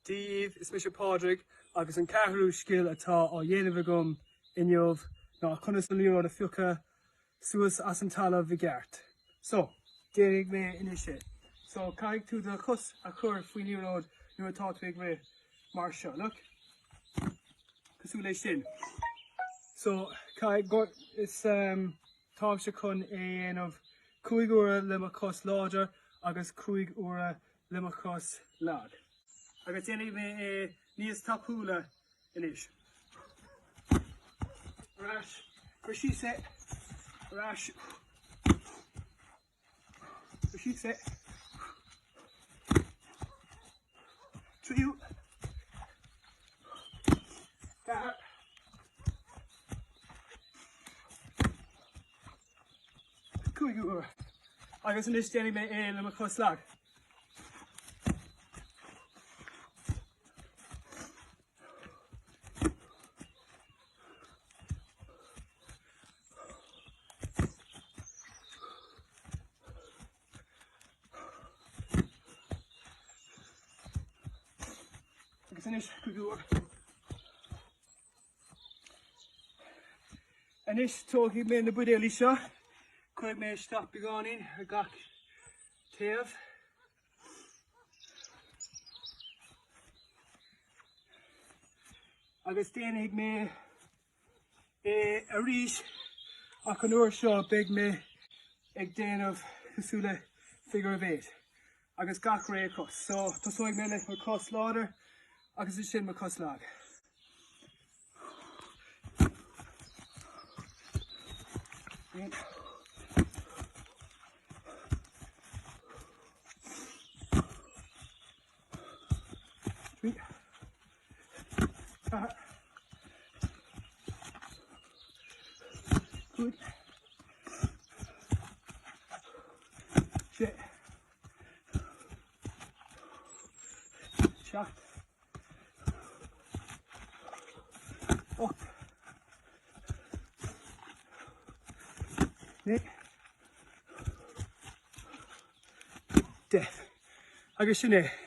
Díomh is Mr. Pádraig agus an ceathrú sciil atá á dhéanamh agam inniuh ná conas an liathróid a phiocadh suas as an talamh bhí gceart. So, déirigh mé inis é. So, caig tú do chus a chur faoin liathróid nuair atá tú ag mé mar seo. Look. Cosú lei sin. So, caig is táim se chun é anamh 5 uair le mo cos láidir agus 5 uair le mo cos lág. Agus déanaigh mé níos tapúla inis. Rash, Rashise, Rash, Rashise, Triu, Gar, Kuigur, agus inis déanaigh mé le mo cos lág. Inis cuiúr. Inis tóghaigh mé na budéalaí seo, chuig mé stop beánaín ar gach taobh. Agus déanaigh mé a rís ach an uair seo beidh mé ag déanamh cosúla figure of 8 agus gach ré cos. So tosóigh mé le mo cos láidir agus is sin mo cos lág. Good. Shit. Shot. Up. Nick. Death. Agus sinné.